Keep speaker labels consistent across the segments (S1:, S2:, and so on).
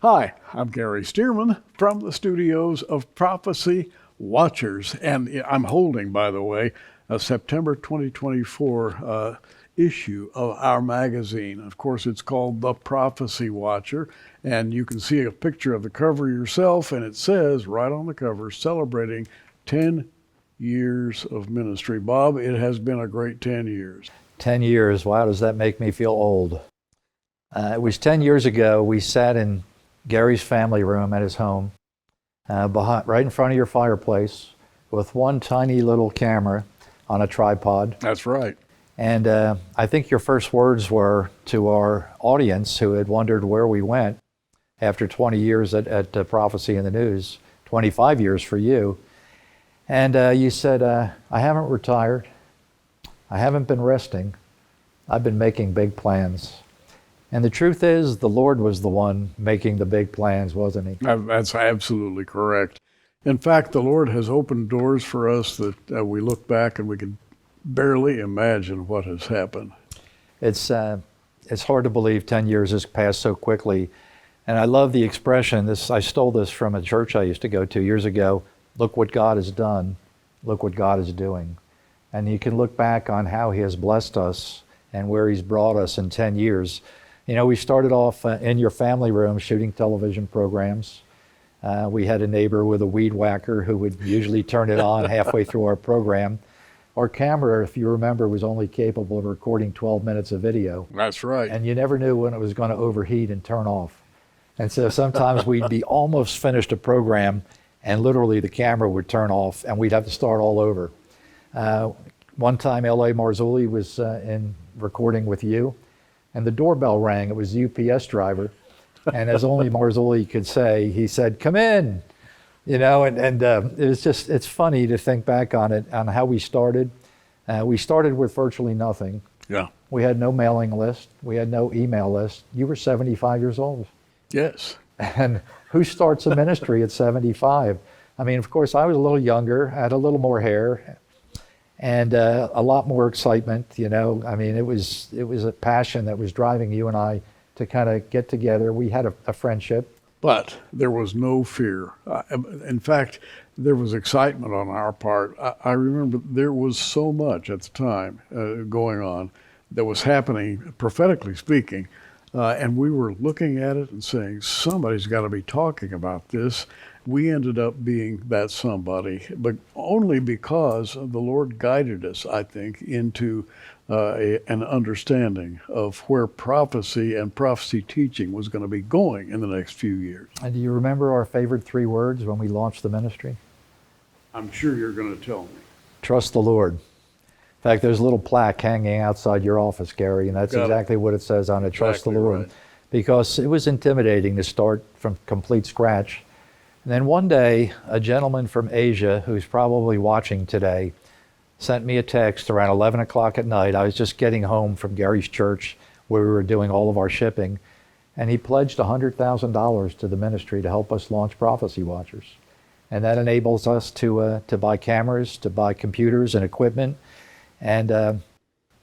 S1: Hi, I'm Gary Stearman from the studios of Prophecy Watchers, and I'm holding, by the way, a September 2024 issue of our magazine. Of course, it's called The Prophecy Watcher, and you can see a picture of the cover yourself, and it says right on the cover, celebrating 10 years of ministry. Bob, it has been a great 10 years.
S2: 10 years, wow, does that make me feel old? It was 10 years ago, we sat in Gary's family room at his home, right in front of your fireplace, with one tiny little camera on a tripod.
S1: That's right.
S2: And I think your first words were to our audience who had wondered where we went after 20 years at Prophecy in the News, 25 years for you. And you said, I haven't retired. I haven't been resting. I've been making big plans. And the truth is, the Lord was the one making the big plans, wasn't he?
S1: That's absolutely correct. In fact, the Lord has opened doors for us that we look back and we can barely imagine what has happened.
S2: It's hard to believe 10 years has passed so quickly. And I love the expression, I stole this from a church I used to go to years ago, look what God has done, look what God is doing. And you can look back on how he has blessed us and where he's brought us in 10 years. You know, we started off in your family room shooting television programs. We had a neighbor with a weed whacker who would usually turn it on halfway through our program. Our camera, if you remember, was only capable of recording 12 minutes of video.
S1: That's right.
S2: And you never knew when it was going to overheat and turn off. And so sometimes we'd be almost finished a program and literally the camera would turn off and we'd have to start all over. One time L.A. Marzulli was in recording with you, and the doorbell rang. It was the UPS driver. And as only Marzulli could say, he said, "Come in." You know, and it was just, it's funny to think back on it, on how we started. We started with virtually nothing.
S1: Yeah.
S2: We had no mailing list. We had no email list. You were 75 years old.
S1: Yes.
S2: And who starts a ministry at 75? I mean, of course, I was a little younger, had a little more hair, and a lot more excitement, you know. I mean, it was a passion that was driving you and I to kind of get together. We had a friendship.
S1: But there was no fear. In fact, there was excitement on our part. I remember there was so much at the time going on that was happening, prophetically speaking, and we were looking at it and saying, somebody's got to be talking about this. We ended up being that somebody, but only because the Lord guided us, I think, into an understanding of where prophecy and prophecy teaching was going to be going in the next few years.
S2: And do you remember our favorite 3 words when we launched the ministry?
S1: I'm sure you're going to tell me.
S2: Trust the Lord. In fact, there's a little plaque hanging outside your office, Gary, and that's exactly what it says on it, Trust the Lord.
S1: Right.
S2: Because it was intimidating to start from complete scratch. And then one day, a gentleman from Asia, who's probably watching today, sent me a text around 11 o'clock at night. I was just getting home from Gary's church where we were doing all of our shipping. And he pledged $100,000 to the ministry to help us launch Prophecy Watchers. And that enables us to buy cameras, to buy computers and equipment. And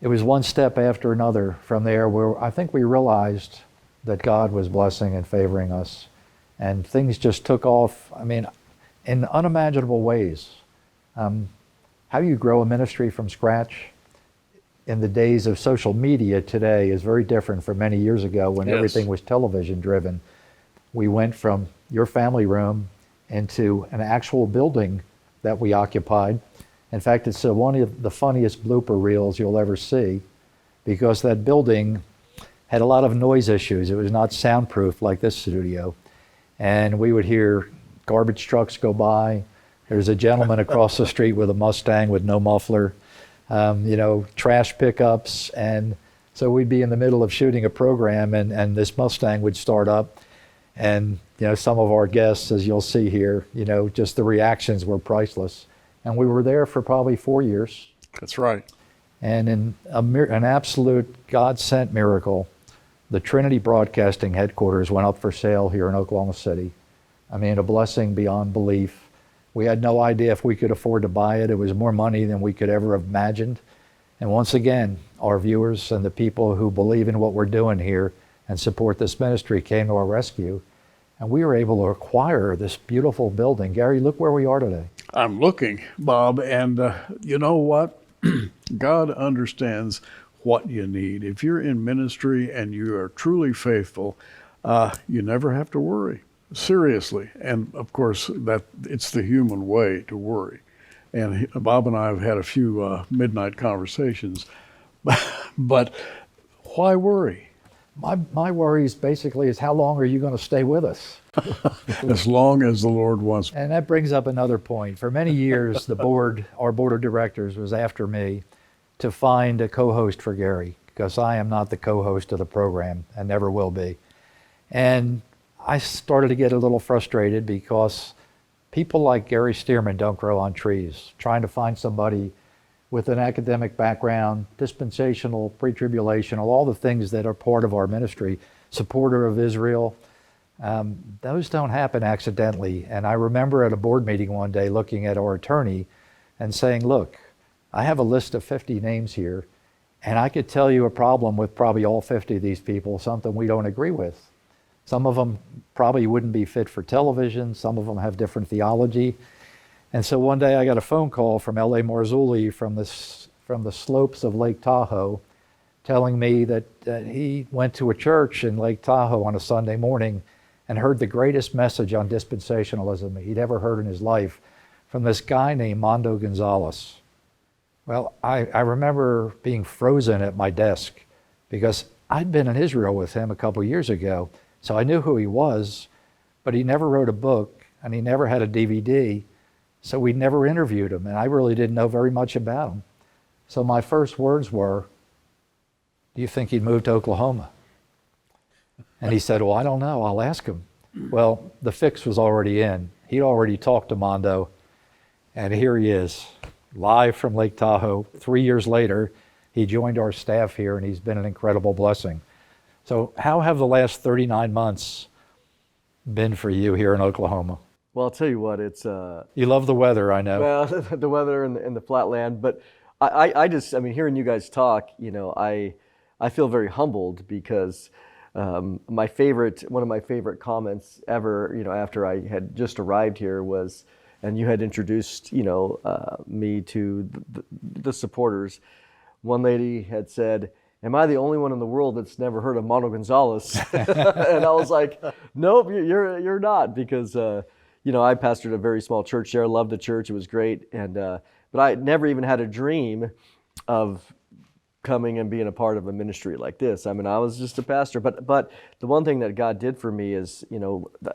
S2: it was one step after another from there where I think we realized that God was blessing and favoring us. And things just took off, I mean, in unimaginable ways. How you grow a ministry from scratch in the days of social media today is very different from many years ago when everything was television driven. We went from your family room into an actual building that we occupied. In fact, it's one of the funniest blooper reels you'll ever see, because that building had a lot of noise issues. It was not soundproof like this studio. And we would hear garbage trucks go by. There's a gentleman across the street with a Mustang with no muffler, you know, trash pickups. And so we'd be in the middle of shooting a program and this Mustang would start up. And, you know, some of our guests, as you'll see here, you know, just the reactions were priceless. And we were there for probably 4 years.
S1: That's right.
S2: And in an absolute God-sent miracle, the Trinity Broadcasting headquarters went up for sale here in Oklahoma City. I mean, a blessing beyond belief. We had no idea if we could afford to buy it. It was more money than we could ever have imagined. And once again, our viewers and the people who believe in what we're doing here and support this ministry came to our rescue. And we were able to acquire this beautiful building. Gary, look where we are today.
S1: I'm looking, Bob, and you know what? God understands what you need. If you're in ministry and you are truly faithful, you never have to worry. Seriously. And of course, that it's the human way to worry. And Bob and I have had a few midnight conversations, but why worry?
S2: My worries basically is how long are you going to stay with us?
S1: As long as the Lord wants.
S2: And that brings up another point. For many years, our board of directors was after me to find a co-host for Gary, because I am not the co-host of the program and never will be. And I started to get a little frustrated because people like Gary Stearman don't grow on trees. Trying to find somebody with an academic background, dispensational, pre-tribulational, all the things that are part of our ministry, supporter of Israel, those don't happen accidentally. And I remember at a board meeting one day looking at our attorney and saying, look, I have a list of 50 names here, and I could tell you a problem with probably all 50 of these people, something we don't agree with. Some of them probably wouldn't be fit for television. Some of them have different theology. And so one day I got a phone call from L.A. Marzulli from the slopes of Lake Tahoe telling me that he went to a church in Lake Tahoe on a Sunday morning and heard the greatest message on dispensationalism he'd ever heard in his life from this guy named Mondo Gonzalez. Well, I remember being frozen at my desk because I'd been in Israel with him a couple years ago, so I knew who he was, but he never wrote a book and he never had a DVD. So we never interviewed him, and I really didn't know very much about him. So my first words were, do you think he'd move to Oklahoma? And he said, well, I don't know, I'll ask him. Well, the fix was already in. He'd already talked to Mondo, and here he is, live from Lake Tahoe. 3 years later, he joined our staff here, and he's been an incredible blessing. So how have the last 39 months been for you here in Oklahoma?
S3: Well, I'll tell you what, it's...
S2: You love the weather, I know.
S3: Well, the weather and the flatland, but I mean, hearing you guys talk, I feel very humbled because one of my favorite comments ever, after I had just arrived here was, and you had introduced, me to the supporters. One lady had said, am I the only one in the world that's never heard of Mondo Gonzalez? And I was like, nope, you're not, because... I pastored a very small church there. Loved the church; it was great. And but I never even had a dream of coming and being a part of a ministry like this. I mean, I was just a pastor. But the one thing that God did for me is,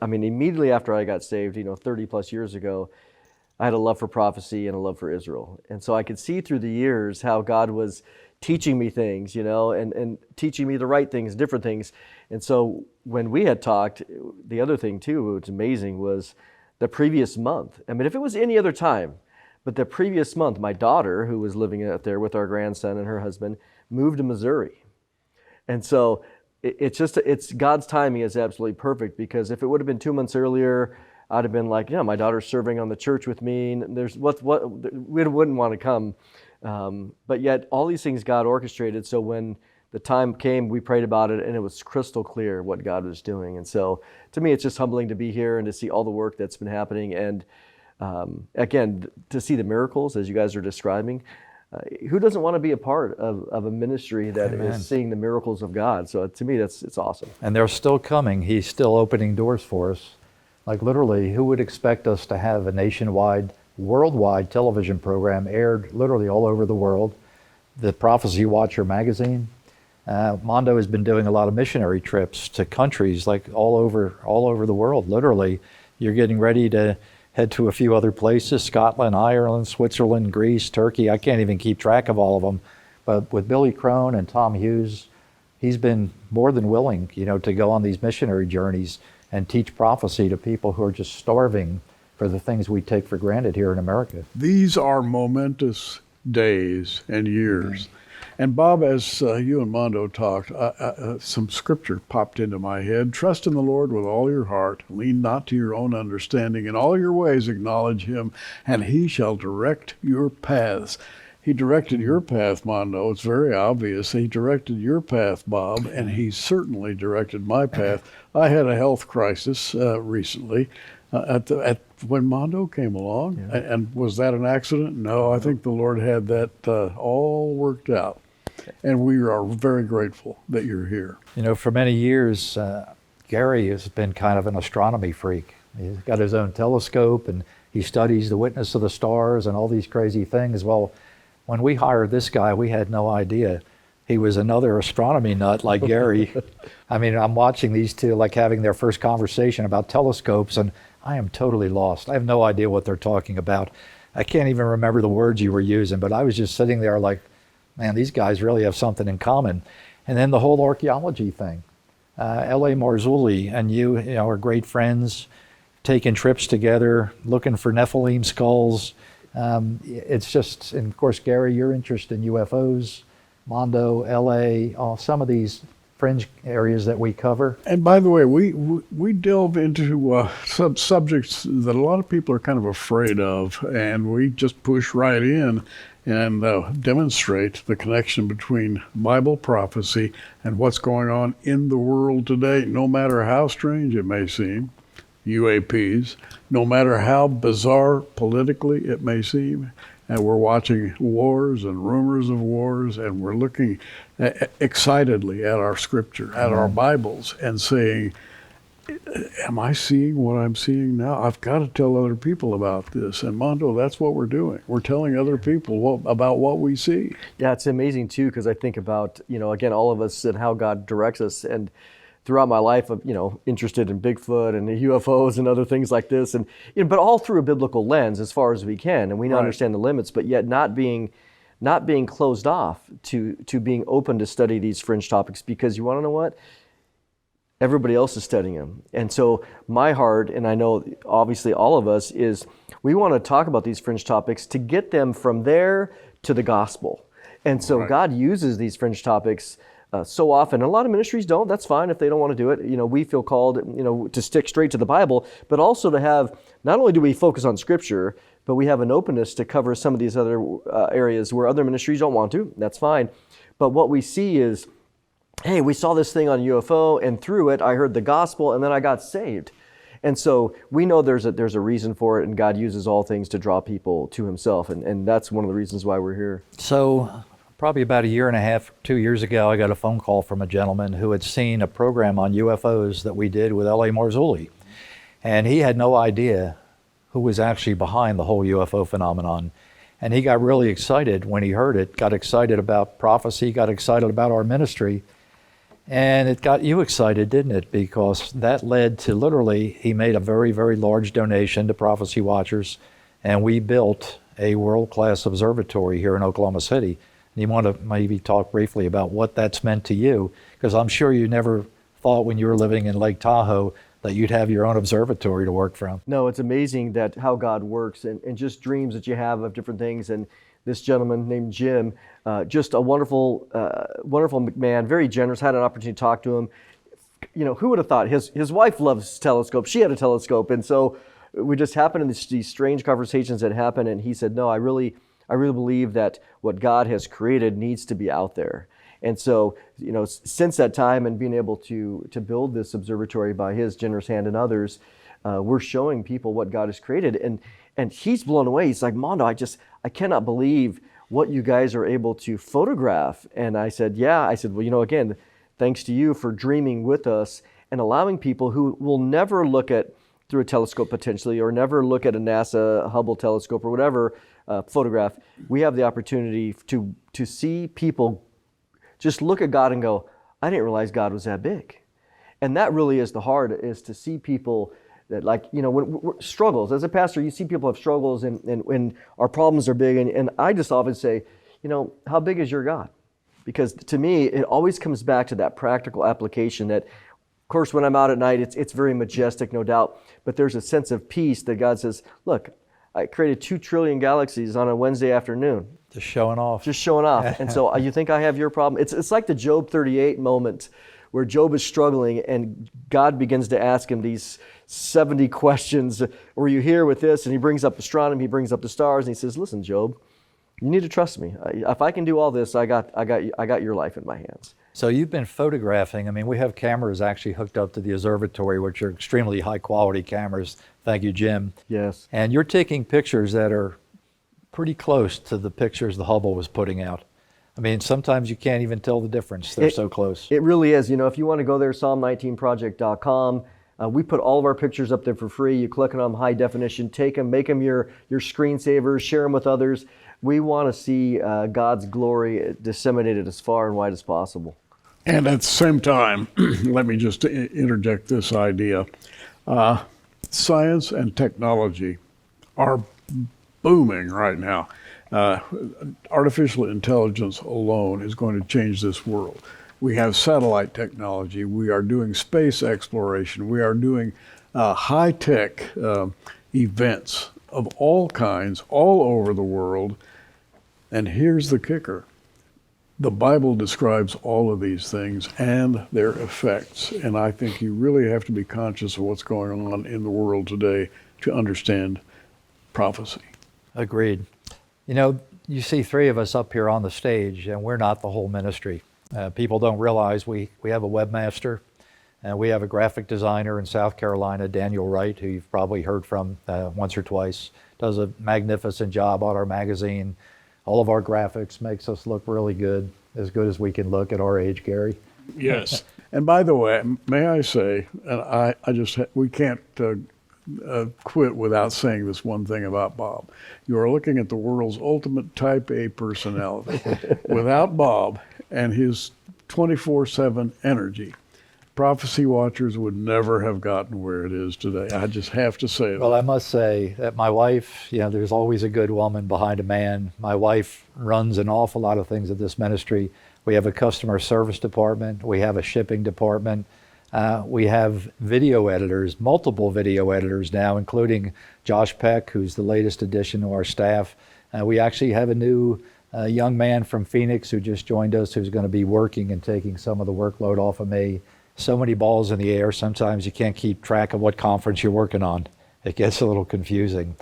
S3: immediately after I got saved, 30 plus years ago, I had a love for prophecy and a love for Israel. And so I could see through the years how God was teaching me things, and teaching me the right things, different things. And so when we had talked, the other thing too, which was amazing, was the previous month. I mean, if it was any other time, but the previous month, my daughter, who was living out there with our grandson and her husband, moved to Missouri. And so it's God's timing is absolutely perfect, because if it would have been 2 months earlier, I'd have been like, my daughter's serving on the church with me, and there's we wouldn't want to come. But yet all these things God orchestrated. So when the time came, we prayed about it, and it was crystal clear what God was doing. And so to me, it's just humbling to be here and to see all the work that's been happening. And again, to see the miracles, as you guys are describing, who doesn't want to be a part of a ministry that
S2: Amen.
S3: is seeing the miracles of God? So to me, it's awesome.
S2: And they're still coming. He's still opening doors for us. Like literally, who would expect us to have a nationwide, worldwide television program aired literally all over the world? The Prophecy Watcher magazine. Mondo has been doing a lot of missionary trips to countries like all over the world. Literally, you're getting ready to head to a few other places: Scotland, Ireland, Switzerland, Greece, Turkey. I can't even keep track of all of them. But with Billy Crone and Tom Hughes, he's been more than willing, to go on these missionary journeys and teach prophecy to people who are just starving for the things we take for granted here in America.
S1: These are momentous days and years. And Bob, as you and Mondo talked, some scripture popped into my head. Trust in the Lord with all your heart. Lean not to your own understanding. In all your ways acknowledge him, and he shall direct your paths. He directed your path, Mondo. It's very obvious. He directed your path, Bob, and he certainly directed my path. I had a health crisis recently when Mondo came along.
S3: Yeah.
S1: And was that an accident? No, I think the Lord had that all worked out. And we are very grateful that you're here.
S2: You know, for many years, Gary has been kind of an astronomy freak. He's got his own telescope and he studies the witness of the stars and all these crazy things. Well, when we hired this guy, we had no idea he was another astronomy nut like Gary. I mean, I'm watching these two like having their first conversation about telescopes, and I am totally lost. I have no idea what they're talking about. I can't even remember the words you were using, but I was just sitting there like, man, these guys really have something in common. And then the whole archaeology thing. L.A. Marzulli and you know, are great friends, taking trips together, looking for Nephilim skulls. It's just, and of course, Gary, your interest in UFOs, Mondo, LA, some of these fringe areas that we cover.
S1: And by the way, we delve into some subjects that a lot of people are kind of afraid of, and we just push right in and demonstrate the connection between Bible prophecy and what's going on in the world today, no matter how strange it may seem. UAPs, no matter how bizarre politically it may seem. And we're watching wars and rumors of wars, and we're looking excitedly at our scripture, at our Bibles, and saying, am I seeing what I'm seeing now? I've got to tell other people about this. And Mondo, that's what we're doing. We're telling other people about what we see.
S3: Yeah, it's amazing too, because I think about, you know, again, all of us and how God directs us. And throughout my life, of, you know, interested in Bigfoot and the UFOs and other things like this, and you know, but all through a biblical lens as far as we can, and we understand the limits, but yet not being closed off to being open to study these fringe topics, because you want to know what? Everybody else is studying them. And so my heart, and I know obviously all of us, is we want to talk about these fringe topics to get them from there to the gospel. And so God uses these fringe topics so often. A lot of ministries don't. That's fine if they don't want to do it. You know, we feel called, you know, to stick straight to the Bible, but also to have, not only do we focus on Scripture, but we have an openness to cover some of these other areas where other ministries don't want to. That's fine. But what we see is, hey, we saw this thing on UFO, and through it, I heard the gospel, and then I got saved. And so we know there's a reason for it, and God uses all things to draw people to Himself, and that's one of the reasons why we're here.
S2: So probably about a year and a half, 2 years ago, I got a phone call from a gentleman who had seen a program on UFOs that we did with L.A. Marzulli. And he had no idea who was actually behind the whole UFO phenomenon. And he got really excited when he heard it, got excited about prophecy, got excited about our ministry. And it got you excited, didn't it? Because that led to literally, he made a very, very large donation to Prophecy Watchers, and we built a world-class observatory here in Oklahoma City. And you want to maybe talk briefly about what that's meant to you, because I'm sure you never thought when you were living in Lake Tahoe that you'd have your own observatory to work from.
S3: No, it's amazing that how God works, and just dreams that you have of different things. And this gentleman named Jim, just a wonderful man, very generous, had an opportunity to talk to him. You know, who would have thought? His wife loves telescopes. She had a telescope. And so we just happened in these strange conversations that happened. And he said, no, I really believe that what God has created needs to be out there. And so, you know, since that time and being able to build this observatory by his generous hand and others, we're showing people what God has created. And he's blown away. He's like, Mondo, I cannot believe what you guys are able to photograph. And I said, yeah. I said, well, you know, again, thanks to you for dreaming with us and allowing people who will never look at through a telescope potentially, or never look at a NASA Hubble telescope or whatever photograph. We have the opportunity to see people just look at God and go, I didn't realize God was that big. And that really is the heart, is to see people that, like, you know, when struggles. As a pastor, you see people have struggles and our problems are big. And I just often say, you know, how big is your God? Because to me, it always comes back to that practical application that, of course, when I'm out at night, it's very majestic, no doubt. But there's a sense of peace that God says, look, I created 2 trillion galaxies on a Wednesday afternoon.
S2: Just showing off.
S3: Just showing off. And so you think I have your problem? It's like the Job 38 moment where Job is struggling and God begins to ask him these 70 questions. Were you here with this? And he brings up astronomy, he brings up the stars, and he says, listen, Job, You need to trust me. If I can do all this, I got your life in my hands.
S2: So you've been photographing. I mean, we have cameras actually hooked up to the observatory, which are extremely high quality cameras. Thank you, Jim.
S3: Yes.
S2: And you're taking pictures that are pretty close to the pictures the Hubble was putting out. I mean, sometimes you can't even tell the difference. They're so close.
S3: It really is. You know, if you want to go there, psalm19project.com. We put all of our pictures up there for free. You click on them, high definition, take them, make them your screensavers, share them with others. We want to see God's glory disseminated as far and wide as possible.
S1: And at the same time, let me just interject this idea. Science and technology are booming right now. Artificial intelligence alone is going to change this world. We have satellite technology. We are doing space exploration. We are doing high-tech events of all kinds all over the world. And here's the kicker. The Bible describes all of these things and their effects. And I think you really have to be conscious of what's going on in the world today to understand prophecy.
S2: Agreed. You know, you see three of us up here on the stage, and we're not the whole ministry. People don't realize we have a webmaster, and we have a graphic designer in South Carolina, Daniel Wright, who you've probably heard from once or twice. Does a magnificent job on our magazine. All of our graphics makes us look really good as we can look at our age, Gary.
S1: Yes. And by the way, may I say, and we can't quit without saying this one thing about Bob. You are looking at the world's ultimate type A personality. Without Bob and his 24/7 energy, Prophecy Watchers would never have gotten where it is today. I just have to say that.
S2: Well, I must say that my wife, you know, there's always a good woman behind a man. My wife runs an awful lot of things at this ministry. We have a customer service department. We have a shipping department. We have video editors, multiple video editors now, including Josh Peck, who's the latest addition to our staff. We actually have a new young man from Phoenix who just joined us, who's going to be working and taking some of the workload off of me. So many balls in the air, sometimes you can't keep track of what conference you're working on. It gets a little confusing.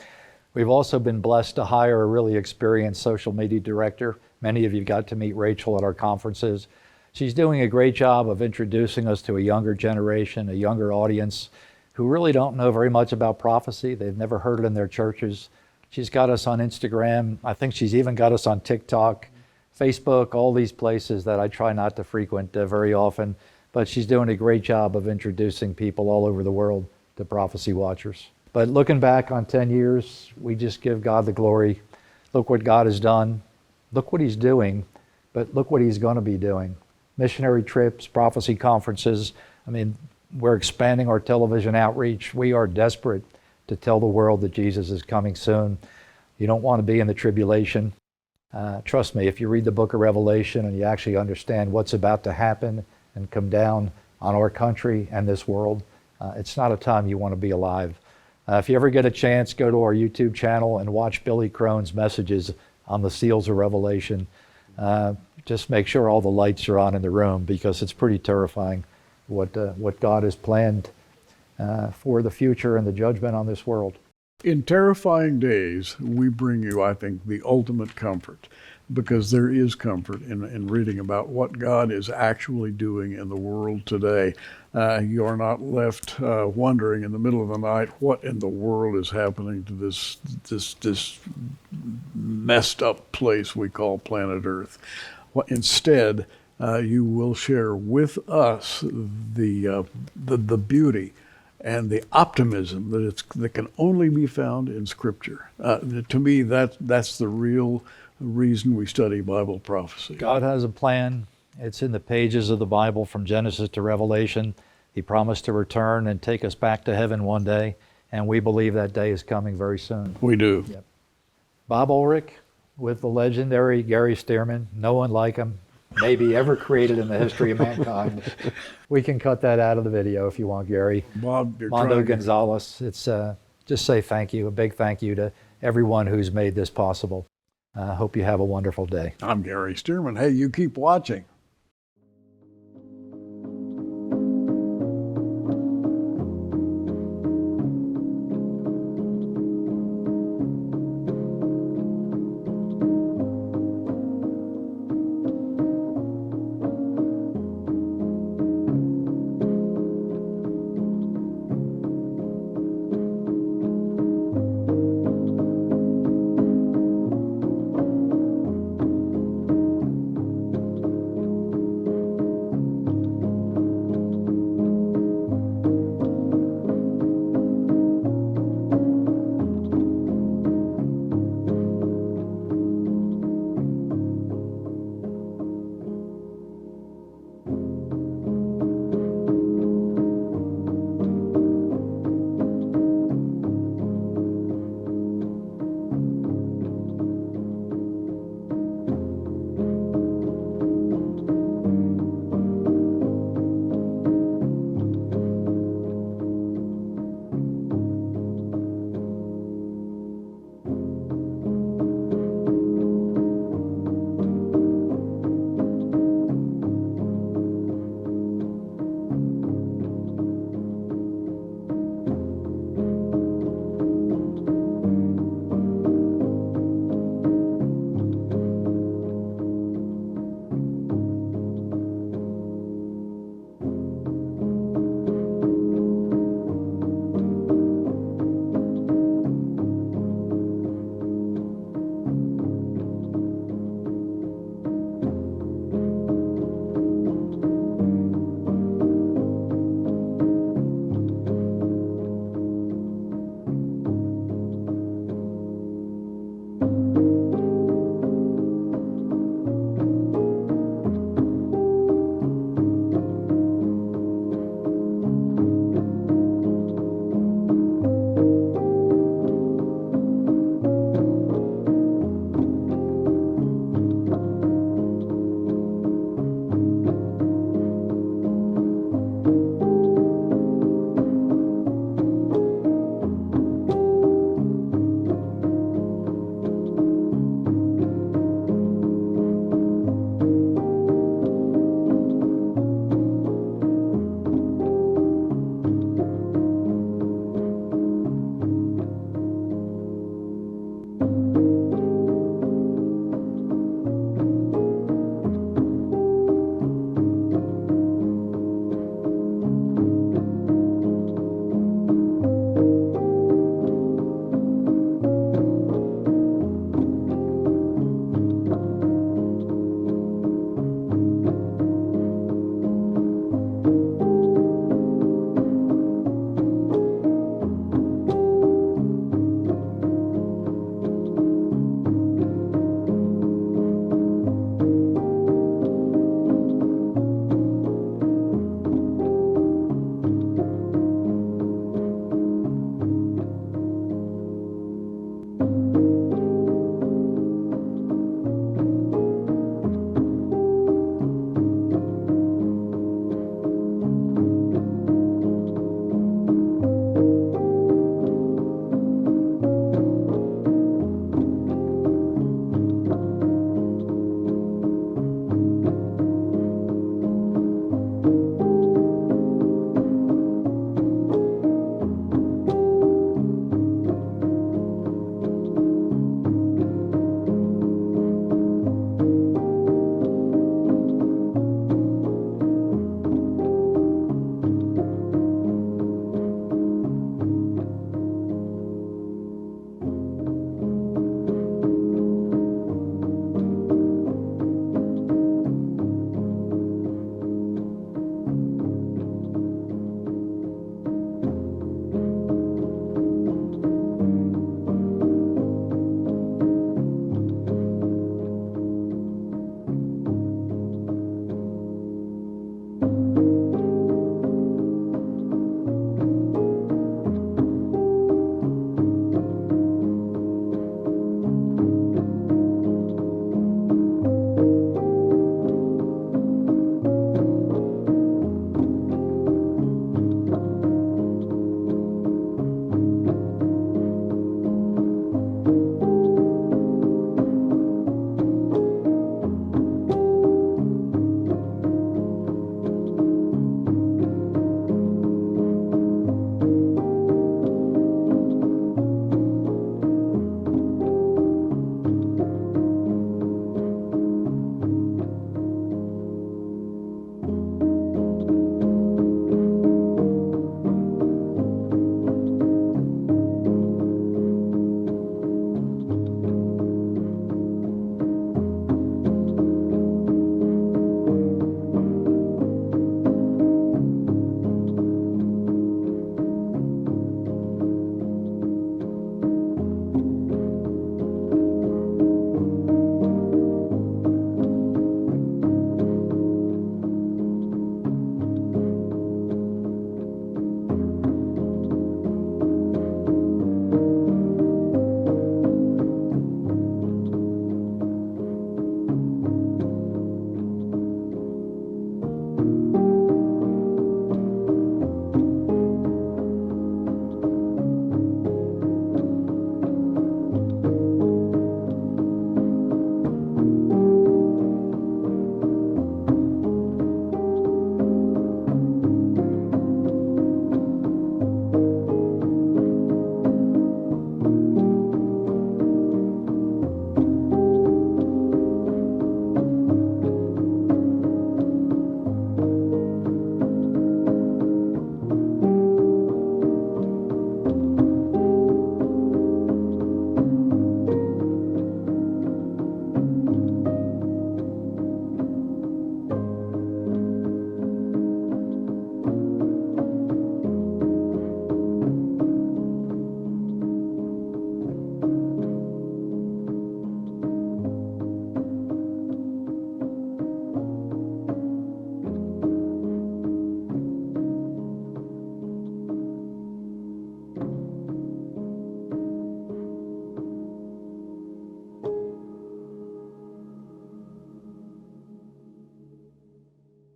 S2: We've also been blessed to hire a really experienced social media director. Many of you got to meet Rachel at our conferences. She's doing a great job of introducing us to a younger generation, a younger audience who really don't know very much about prophecy. They've never heard it in their churches. She's got us on Instagram. I think she's even got us on TikTok, Facebook, all these places that I try not to frequent very often. But she's doing a great job of introducing people all over the world to Prophecy Watchers. But looking back on 10 years, we just give God the glory. Look what God has done. Look what he's doing, but look what he's going to be doing. Missionary trips, prophecy conferences. I mean, we're expanding our television outreach. We are desperate to tell the world that Jesus is coming soon. You don't want to be in the tribulation. Trust me, if you read the book of Revelation and you actually understand what's about to happen and come down on our country and this world, it's not a time you want to be alive. If you ever get a chance, go to our YouTube channel and watch Billy Crone's messages on the seals of Revelation. Just make sure all the lights are on in the room, because it's pretty terrifying what God has planned for the future and the judgment on this world.
S1: In terrifying days, we bring you, I think, the ultimate comfort, because there is comfort in reading about what God is actually doing in the world today. You are not left wondering in the middle of the night what in the world is happening to this messed up place we call planet Earth. Instead, you will share with us the beauty and the optimism that can only be found in Scripture. To me, that's the real reason we study Bible prophecy.
S2: God has a plan. It's in the pages of the Bible from Genesis to Revelation. He promised to return and take us back to heaven one day, and we believe that day is coming very soon.
S1: We do.
S2: Yep. Bob Ulrich with the legendary Gary Stearman, no one like him, maybe ever created in the history of mankind. We can cut that out of the video if you want, Gary.
S1: Bob, you're
S2: Mondo
S1: trying
S2: Gonzalez, it's just say thank you, a big thank you to everyone who's made this possible. Hope you have a wonderful day.
S1: I'm Gary Stearman. Hey, you keep watching.